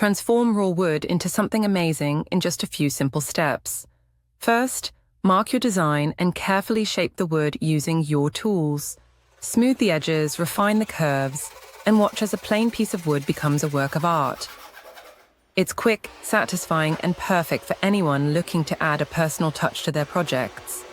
Transform raw wood into something amazing in just a few simple steps. First, mark your design and carefully shape the wood using your tools. Smooth the edges, refine the curves, and watch as a plain piece of wood becomes a work of art. It's quick, satisfying, and perfect for anyone looking to add a personal touch to their projects.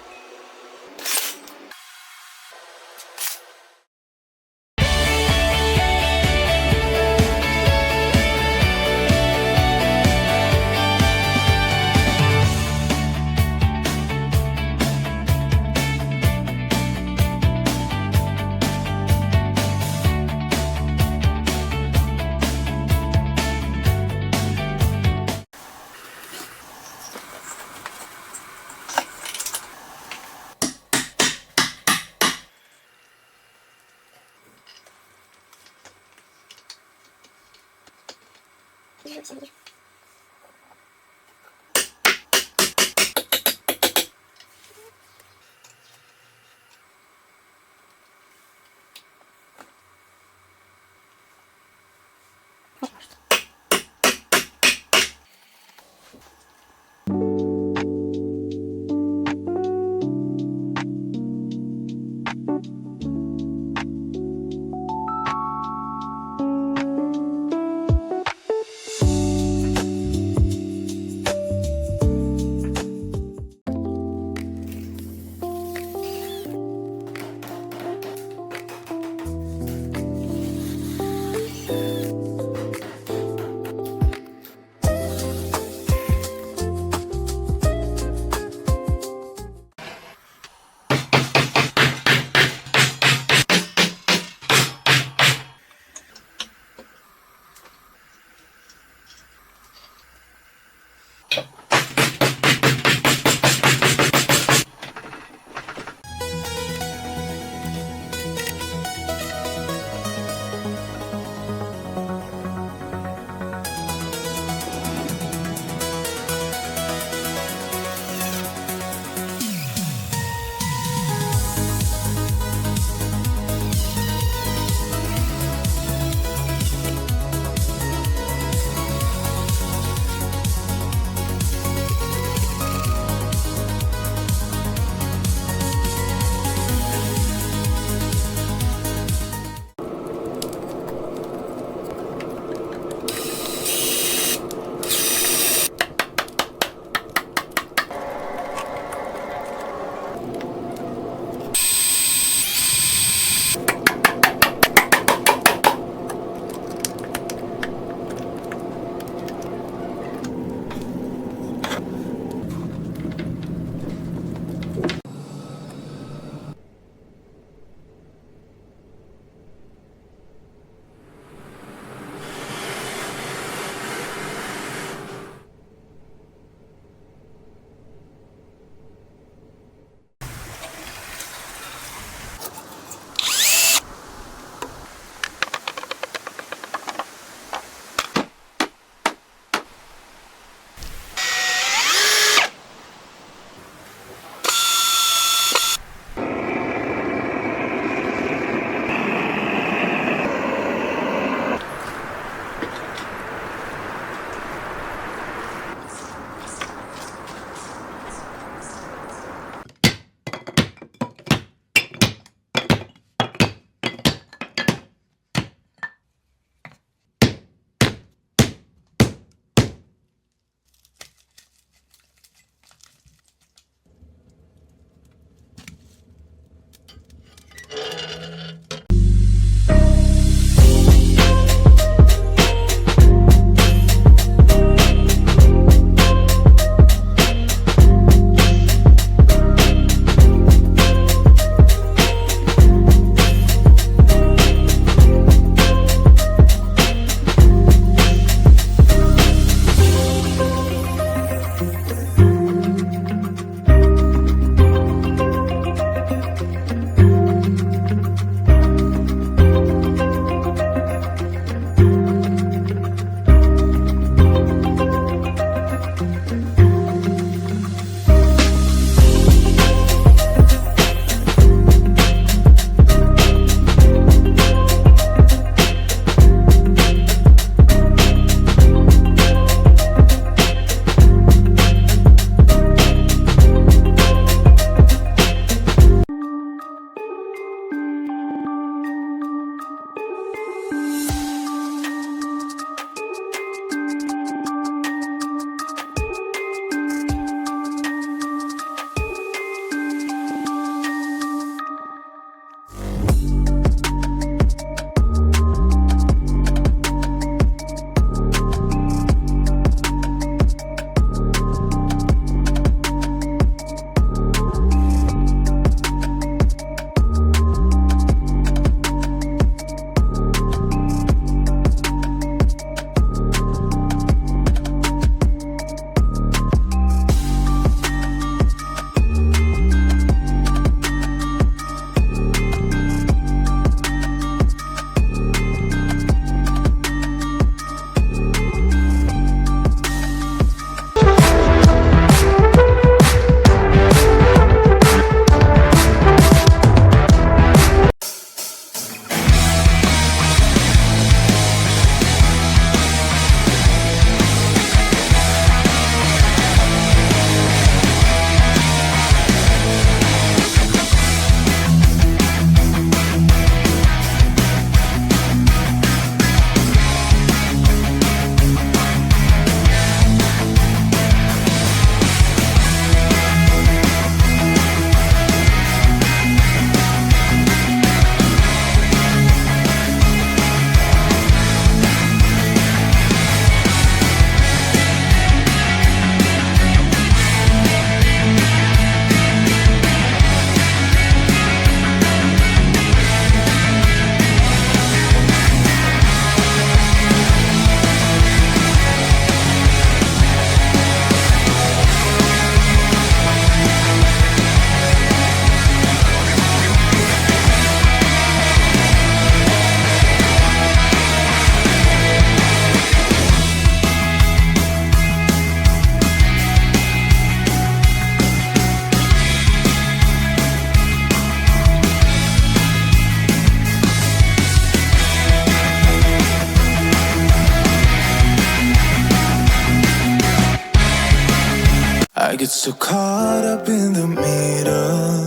get so caught up in the middle,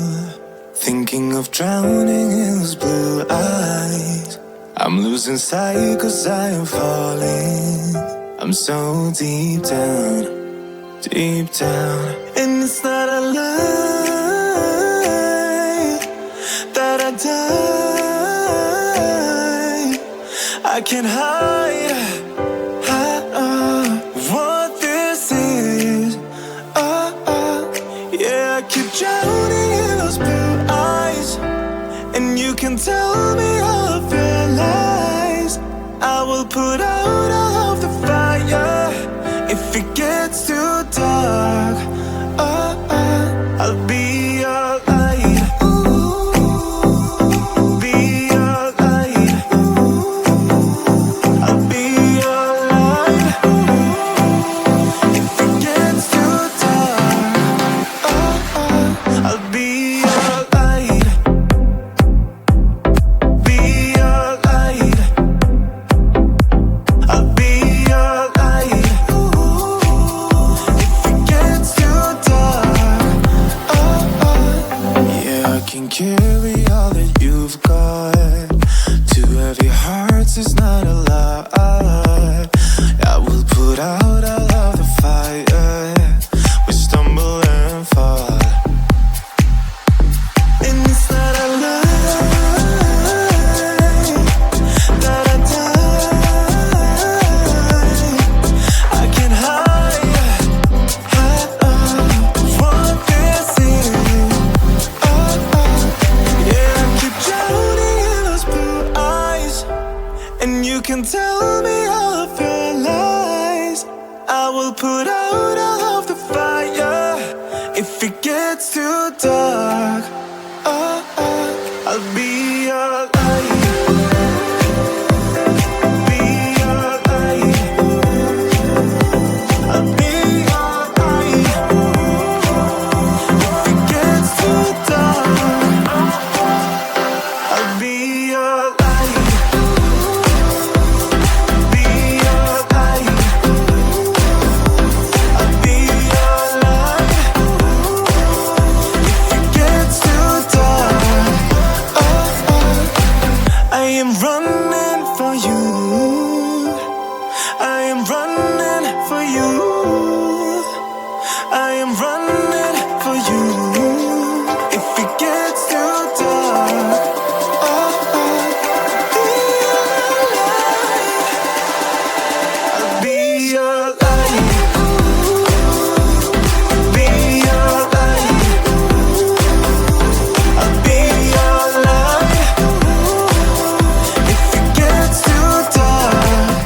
thinking of drowning in those blue eyes. I'm losing sight 'cause I am falling. I'm so deep down, deep down. And it's not a lie that I die. I can't hide what this is. Yeah, I keep drowning in those blue eyes, and you can tell me all of your lies. I will put out all of the fire if it gets too dark. I'll be your light. Be your light. I'll be your light. If it gets too dark, I'll be your light. Be your light. I'll be your light. If it gets too dark, yeah, I can carry all that you've got. Two heavy hearts is not a lie. I will put out all of the fire. We stumble and fall, and it's not a lie that I die. I can hide what this is. Yeah, I keep drowning in those blue eyes, and you can tell me all of your lies. I will put out all of the fire if it gets too dark. I'll be your light. Be your light. I'll be your light. If it gets too dark, I'll be your light. Be your light. I'll be your light. If it gets too dark, I am running for you. I am running for you. I am running for you. If it gets too dark, I'll be your light. Be your light. I'll be your light. If it gets too dark,